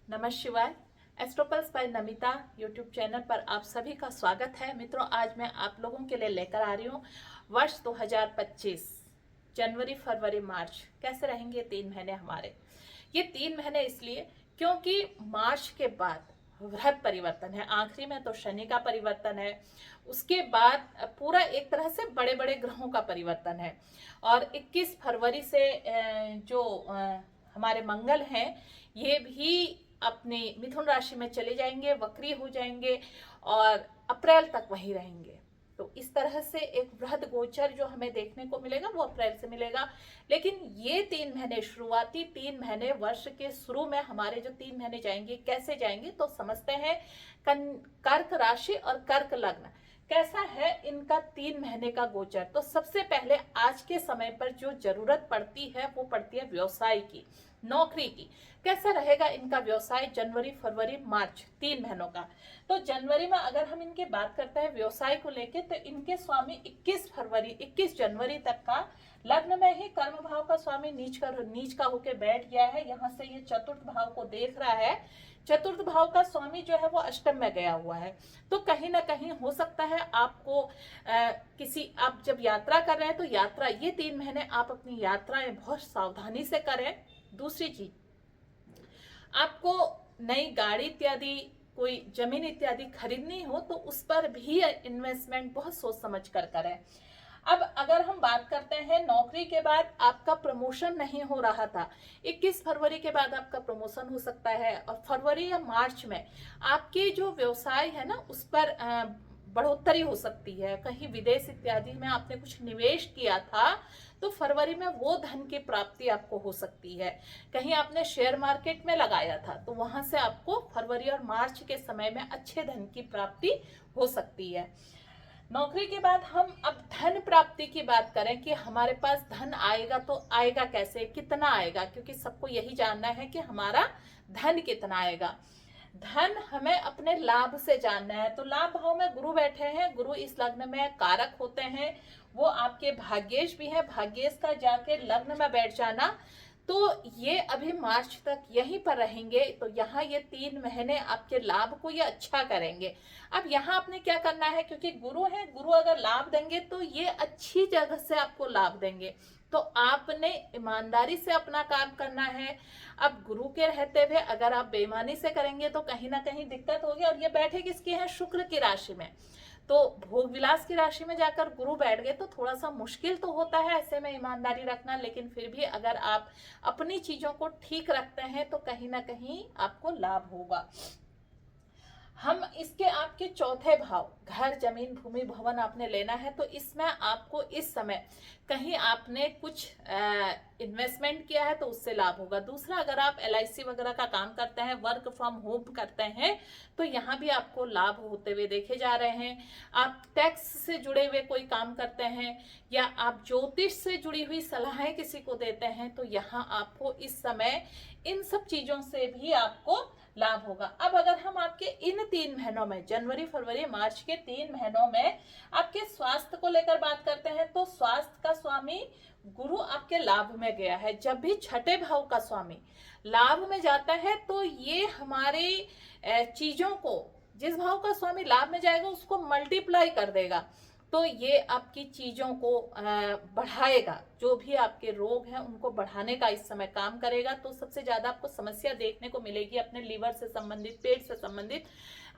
नमः शिवाय। एस्ट्रोपल्स bye Namita YouTube channel पर आप सभी का स्वागत है। मित्रों, आज मैं आप लोगों के लिए लेकर आ रही हूँ वर्ष 2025 जनवरी फरवरी मार्च कैसे रहेंगे 3 महीने हमारे। ये 3 महीने इसलिए क्योंकि मार्च के बाद वृहद परिवर्तन है, आखिरी में तो शनि का परिवर्तन है, उसके बाद पूरा एक तरह से बड़े बड़े ग्रहों का परिवर्तन है। और 21 फरवरी से जो हमारे मंगल हैं ये भी अपने मिथुन राशि में चले जाएंगे, वक्री हो जाएंगे और अप्रैल तक वहीं रहेंगे। तो इस तरह से एक वृहद गोचर जो हमें देखने को मिलेगा वो अप्रैल से मिलेगा। लेकिन ये 3 महीने, शुरुआती 3 महीने वर्ष के शुरू में हमारे जो 3 महीने जाएंगे कैसे जाएंगे तो समझते हैं। कर्क राशि और कर्क लग्न कैसा है इनका 3 महीने का गोचर। तो सबसे पहले आज के समय पर जो जरूरत पड़ती है वो पड़ती है व्यवसाय की, नौकरी की। कैसा रहेगा इनका व्यवसाय जनवरी फरवरी मार्च 3 महीनों का। तो जनवरी में अगर हम इनकी बात करते हैं व्यवसाय को लेके तो इनके स्वामी 21 जनवरी तक का लग्न में ही कर्म भाव का स्वामी नीच का होके बैठ गया है। यहाँ से ये चतुर्थ भाव को देख रहा है। चतुर्थ भाव का स्वामी जो है वो अष्टम में गया हुआ है। तो कहीं ना कहीं हो सकता है आपको आप जब यात्रा कर रहे हैं तो यात्रा ये 3 महीने आप अपनी यात्राएं बहुत सावधानी से करें। दूसरी चीज, आपको नई गाड़ी इत्यादि कोई जमीन इत्यादि खरीदनी हो तो उस पर भी इन्वेस्टमेंट बहुत सोच समझ कर करें। अब अगर हम बात करते हैं नौकरी के बाद आपका प्रमोशन नहीं हो रहा था, 21 फरवरी के बाद आपका प्रमोशन हो सकता है और फरवरी या मार्च में आपके जो व्यवसाय है ना उस पर बढ़ोतरी हो सकती है। कहीं विदेश इत्यादि में आपने कुछ निवेश किया था तो फरवरी में वो धन की प्राप्ति आपको हो सकती है। कहीं आपने शेयर मार्केट में लगाया था तो वहां से आपको फरवरी और मार्च के समय में अच्छे धन की प्राप्ति हो सकती है। नौकरी के बाद हम अब धन प्राप्ति की बात करें कि हमारे पास धन आएगा तो आएगा कैसे, कितना आएगा, क्योंकि सबको यही जानना है कि हमारा धन कितना आएगा। धन हमें अपने लाभ से जानना है। तो लाभ भाव में गुरु बैठे हैं, गुरु इस लग्न में कारक होते हैं, वो आपके भाग्येश भी है। भाग्येश का जाके लग्न में बैठ जाना, तो ये अभी मार्च तक यहीं पर रहेंगे। तो यहाँ ये 3 महीने आपके लाभ को ये अच्छा करेंगे। अब यहाँ आपने क्या करना है, क्योंकि गुरु है, गुरु अगर लाभ देंगे तो ये अच्छी जगह से आपको लाभ देंगे। तो आपने ईमानदारी से अपना काम करना है। अब गुरु के रहते हुए अगर आप बेईमानी से करेंगे तो कहीं ना कहीं दिक्कत होगी। और ये बैठे किसकी है, शुक्र की राशि में। तो भोग विलास की राशि में जाकर गुरु बैठ गए तो थोड़ा सा मुश्किल तो होता है ऐसे में ईमानदारी रखना। लेकिन फिर भी अगर आप अपनी चीजों को ठीक रखते हैं तो कहीं ना कहीं आपको लाभ होगा। हम इसके आपके चौथे भाव, घर जमीन भूमि भवन आपने लेना है तो इसमें आपको इस समय कहीं आपने कुछ इन्वेस्टमेंट किया है तो उससे लाभ होगा। दूसरा, अगर आप LIC वगैरह का काम करते हैं, वर्क फ्रॉम होम करते हैं तो यहाँ भी आपको लाभ होते हुए देखे जा रहे हैं। आप टैक्स से जुड़े हुए कोई काम करते हैं या आप ज्योतिष से जुड़ी हुई सलाहें किसी को देते हैं तो यहाँ आपको इस समय इन सब चीजों से भी आपको लाभ होगा। अब अगर हम आपके इन 3 महीनों में, जनवरी फरवरी मार्च के 3 महीनों में आपके स्वास्थ्य को लेकर बात करते हैं तो स्वास्थ्य का स्वामी गुरु आपके लाभ में गया है। जब भी छठे भाव का स्वामी लाभ में जाता है तो ये हमारे चीजों को, जिस भाव का स्वामी लाभ में जाएगा उसको मल्टीप्लाई कर देगा। तो ये आपकी चीजों को बढ़ाएगा, जो भी आपके रोग हैं उनको बढ़ाने का इस समय काम करेगा। तो सबसे ज्यादा आपको समस्या देखने को मिलेगी अपने लीवर से संबंधित, पेट से संबंधित।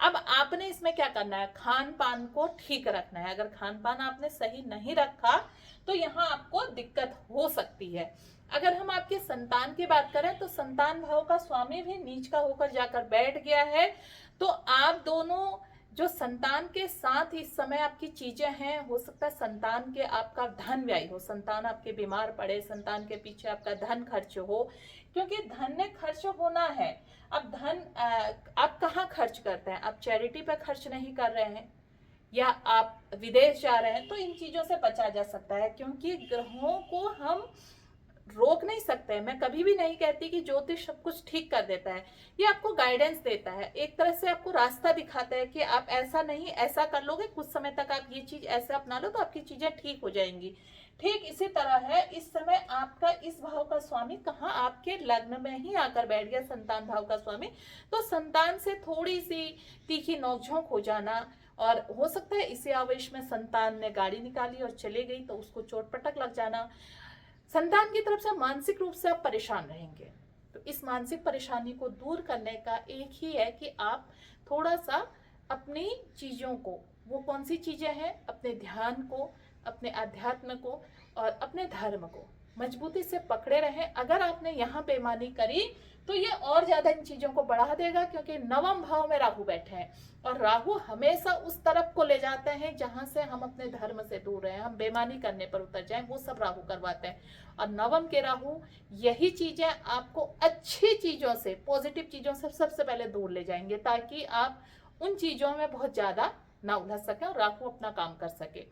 अब आपने इसमें क्या करना है, खान पान को ठीक रखना है। अगर खान पान आपने सही नहीं रखा तो यहाँ आपको दिक्कत हो सकती है। अगर हम आपके संतान की बात करें तो संतान भाव का स्वामी भी नीच का होकर जाकर बैठ गया है। तो आप दोनों जो संतान के साथ इस समय आपकी चीजें हैं, हो सकता है संतान के आपका धन व्यय हो, संतान आपके बीमार पड़े, संतान के पीछे आपका धन खर्च हो, क्योंकि धन ने खर्च होना है। अब धन आप कहाँ खर्च करते हैं, आप चैरिटी पे खर्च नहीं कर रहे हैं या आप विदेश जा रहे हैं तो इन चीजों से बचा जा सकता है। क्योंकि ग्रहों को हम रोक नहीं सकते हैं। मैं कभी भी नहीं कहती कि ज्योतिष सब कुछ ठीक कर देता है, ये आपको गाइडेंस देता है, एक तरह से आपको रास्ता दिखाता है कि आप ऐसा नहीं ऐसा कर लोगे, कुछ समय तक आप ये चीज ऐसे अपना लो तो आपकी चीजें ठीक हो जाएंगी। ठीक इसी तरह है, इस समय आपका इस भाव का स्वामी कहाँ, आपके लग्न में ही आकर बैठ गया, संतान भाव का स्वामी। तो संतान से थोड़ी सी तीखी नोकझोंक हो जाना, और हो सकता है इसी आवेश में संतान ने गाड़ी निकाली और चली गई तो उसको चोट पटक लग जाना। संतान की तरफ से मानसिक रूप से आप परेशान रहेंगे। तो इस मानसिक परेशानी को दूर करने का एक ही है कि आप थोड़ा सा अपनी चीजों को, वो कौन सी चीजें हैं, अपने ध्यान को, अपने अध्यात्म को और अपने धर्म को मजबूती से पकड़े रहें। अगर आपने यहाँ बेईमानी करी तो ये और ज्यादा इन चीजों को बढ़ा देगा, क्योंकि नवम भाव में राहु बैठे हैं और राहु हमेशा उस तरफ को ले जाते हैं जहां से हम अपने धर्म से दूर रहे, हम बेईमानी करने पर उतर जाएं, वो सब राहु करवाते हैं। और नवम के राहु यही चीजें आपको अच्छी चीजों से, पॉजिटिव चीजों से सबसे पहले दूर ले जाएंगे, ताकि आप उन चीजों में बहुत ज्यादा ना उलझ सके और राहु अपना काम कर सके।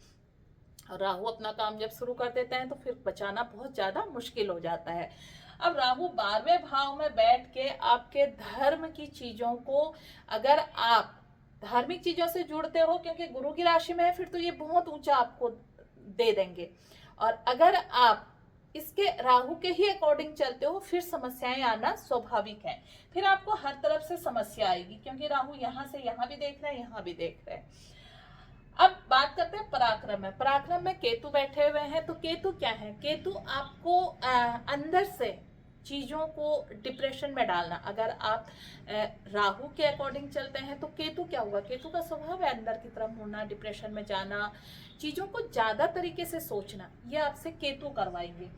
और राहु अपना काम जब शुरू कर देते हैं तो फिर बचाना बहुत ज्यादा मुश्किल हो जाता है। अब राहु 12वें भाव में बैठ के आपके धर्म की चीजों को, अगर आप धार्मिक चीजों से जुड़ते हो, क्योंकि गुरु की राशि में है, फिर तो ये बहुत ऊंचा आपको दे देंगे। और अगर आप इसके राहु के ही अकॉर्डिंग चलते हो, फिर समस्याएं आना स्वाभाविक है। फिर आपको हर तरफ से समस्या आएगी, क्योंकि राहु यहाँ से यहाँ भी देख रहे हैं, यहाँ भी देख रहे हैं। अब बात करते हैं पराक्रम में। पराक्रम में केतु बैठे हुए हैं। तो केतु क्या है? केतु आपको अंदर से चीजों को डिप्रेशन में डालना। अगर आप राहु के अकॉर्डिंग चलते हैं तो केतु क्या होगा? केतु का स्वभाव है अंदर की तरफ मुड़ना, डिप्रेशन में जाना, चीजों को ज्यादा तरीके से सोचना, ये आपसे केतु करवाएंगे।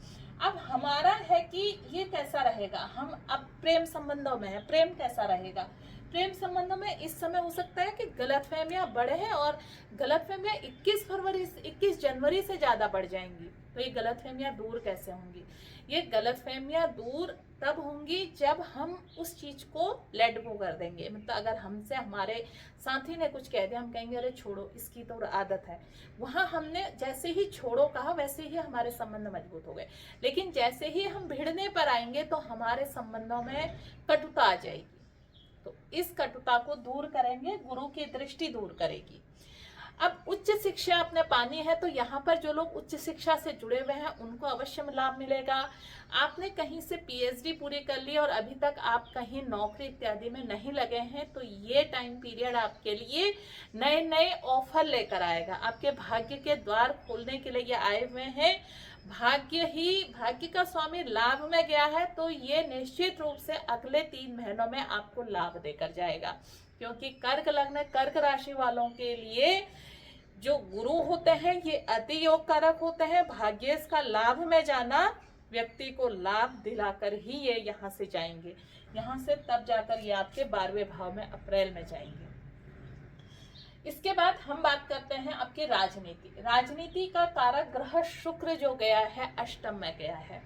अब हमारा है कि ये कैसा रहेगा। हम अब प्रेम संबंधों में है, प्रेम कैसा रहेगा? प्रेम संबंधों में इस समय हो सकता है कि गलतफहमियां बढ़े हैं, और गलतफहमियां 21 जनवरी से ज्यादा बढ़ जाएंगी। तो ये गलतफहमियां दूर कैसे होंगी? ये गलतफहमियां दूर तब होंगी जब हम उस चीज को लेट गो कर देंगे। मतलब अगर हमसे हमारे साथी ने कुछ कह दिया, हम कहेंगे अरे छोड़ो, इसकी तो आदत है। वहां हमने जैसे ही छोड़ो कहा, वैसे ही हमारे संबंध मजबूत हो गए। लेकिन जैसे ही हम भिड़ने पर आएंगे तो हमारे संबंधों में कटुता आ जाएगी। तो इस कटुता को दूर करेंगे, गुरु की दृष्टि दूर करेगी। अब उच्च शिक्षा आपने पानी है, तो यहाँ पर जो लोग उच्च शिक्षा से जुड़े हुए हैं उनको अवश्य लाभ मिलेगा। आपने कहीं से पीएचडी पूरी कर ली और अभी तक आप कहीं नौकरी इत्यादि में नहीं लगे हैं, तो ये टाइम पीरियड आपके लिए नए नए ऑफर लेकर आएगा। आपके भाग्य के द्वार खोलने के लिए ये आए हुए हैं। भाग्य का स्वामी लाभ में गया है, तो ये निश्चित रूप से अगले 3 महीनों में आपको लाभ देकर जाएगा। क्योंकि कर्क लग्न, कर्क राशि वालों के लिए जो गुरु होते हैं ये अति योग कारक होते हैं। भाग्येश का लाभ में जाना व्यक्ति को लाभ दिलाकर ही ये यहाँ से जाएंगे। यहाँ से तब जाकर ये आपके 12वें भाव में अप्रैल में जाएंगे। इसके बाद हम बात करते हैं आपकी राजनीति। राजनीति का कारक ग्रह शुक्र जो गया है, अष्टम में गया है।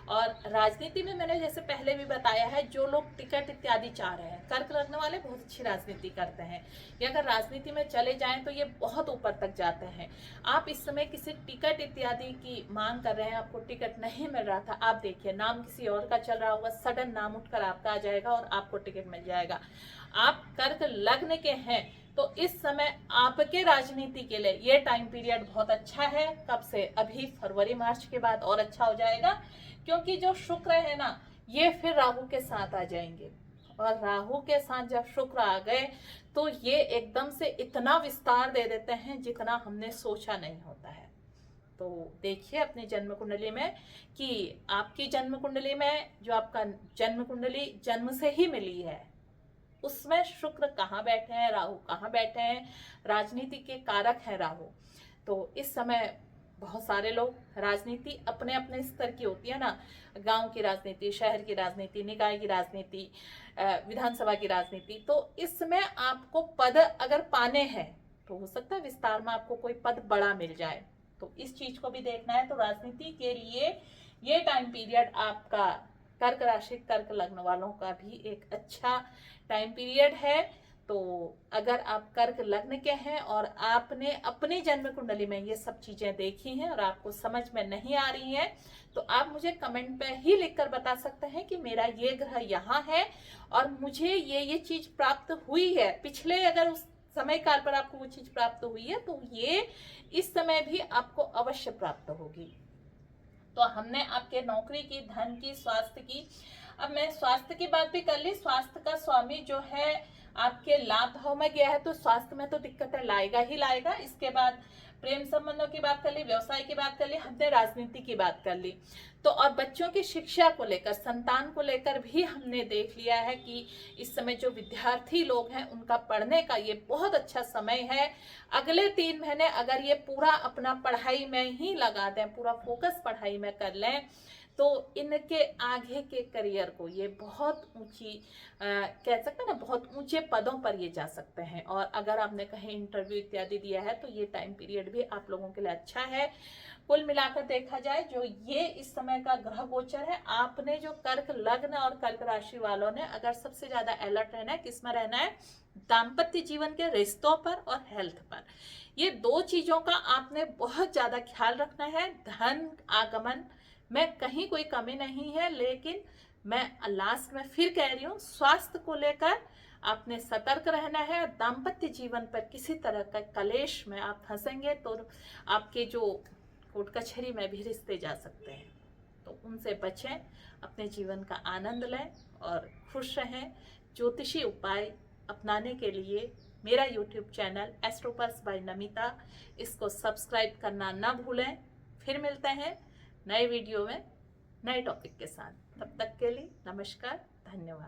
और राजनीति में मैंने जैसे पहले भी बताया है, जो लोग टिकट इत्यादि चाह रहे हैं, कर्क लग्न वाले बहुत अच्छी राजनीति करते हैं। ये अगर राजनीति में चले जाएं तो ये बहुत ऊपर तक जाते हैं। आप इस समय किसी टिकट इत्यादि की मांग कर रहे हैं, आपको टिकट नहीं मिल रहा था, आप देखिए नाम किसी और का चल रहा होगा, सडन नाम उठकर आपका आ जाएगा और आपको टिकट मिल जाएगा। आप कर्क लग्न के हैं तो इस समय आपके राजनीति के लिए ये टाइम पीरियड बहुत अच्छा है। कब से? अभी फरवरी मार्च के बाद और अच्छा हो जाएगा, क्योंकि जो शुक्र है ना, ये फिर राहु के साथ आ जाएंगे। और राहु के साथ जब शुक्र आ गए तो ये एकदम से इतना विस्तार दे देते हैं जितना हमने सोचा नहीं होता है। तो देखिए अपनी जन्म कुंडली में कि आपकी जन्म कुंडली में जो आपका जन्म कुंडली जन्म से ही मिली है, उसमें शुक्र कहाँ बैठे हैं, राहु कहाँ बैठे हैं। राजनीति के कारक हैं राहु। तो इस समय बहुत सारे लोग, राजनीति अपने अपने स्तर की होती है ना, गांव की राजनीति, शहर की राजनीति, निकाय की राजनीति, विधानसभा की राजनीति। तो इसमें आपको पद अगर पाने हैं तो हो सकता है विस्तार में आपको कोई पद बड़ा मिल जाए। तो इस चीज को भी देखना है। तो राजनीति के लिए ये टाइम पीरियड आपका कर्क राशि, कर्क लग्न वालों का भी एक अच्छा टाइम पीरियड है। तो अगर आप कर्क लग्न के हैं और आपने अपनी जन्म कुंडली में ये सब चीजें देखी हैं और आपको समझ में नहीं आ रही हैं, तो आप मुझे कमेंट पे ही लिखकर बता सकते हैं कि मेरा ये ग्रह यहाँ है और मुझे ये चीज प्राप्त हुई है। पिछले अगर उस समय काल पर आपको वो चीज प्राप्त हुई है तो ये इस समय भी आपको अवश्य प्राप्त होगी। तो हमने आपके नौकरी की, धन की, स्वास्थ्य की, अब मैं स्वास्थ्य की बात भी कर ली। स्वास्थ्य का स्वामी जो है आपके लाभ भाव में गया है, तो स्वास्थ्य में तो दिक्कतें लाएगा ही लाएगा। इसके बाद प्रेम संबंधों की बात कर ली, व्यवसाय की बात कर ली, हमने राजनीति की बात कर ली। तो और बच्चों की शिक्षा को लेकर, संतान को लेकर भी हमने देख लिया है कि इस समय जो विद्यार्थी लोग हैं उनका पढ़ने का ये बहुत अच्छा समय है। अगले 3 महीने अगर ये पूरा अपना पढ़ाई में ही लगा दें, पूरा फोकस पढ़ाई में कर लें, तो इनके आगे के करियर को ये बहुत ऊंची कह सकते हैं ना, बहुत ऊंचे पदों पर ये जा सकते हैं। और अगर आपने कहीं इंटरव्यू इत्यादि दिया है तो ये टाइम पीरियड भी आप लोगों के लिए अच्छा है। कुल मिलाकर देखा जाए, जो ये इस समय का ग्रह गोचर है, आपने जो कर्क लग्न और कर्क राशि वालों ने अगर सबसे ज्यादा अलर्ट रहना है, किसमें रहना है? दाम्पत्य जीवन के रिश्तों पर और हेल्थ पर। ये 2 चीजों का आपने बहुत ज्यादा ख्याल रखना है। धन आगमन में कहीं कोई कमी नहीं है, लेकिन मैं लास्ट में फिर कह रही हूँ, स्वास्थ्य को लेकर आपने सतर्क रहना है। दाम्पत्य जीवन पर किसी तरह का कलेश में आप फंसेंगे तो आपके जो कोर्ट कचहरी में भी रिश्ते जा सकते हैं, तो उनसे बचें, अपने जीवन का आनंद लें और खुश रहें। ज्योतिषी उपाय अपनाने के लिए मेरा YouTube चैनल एस्ट्रोपल्स बाय नमिता, इसको सब्सक्राइब करना ना भूलें। फिर मिलते हैं नए वीडियो में नए टॉपिक के साथ। तब तक के लिए नमस्कार, धन्यवाद।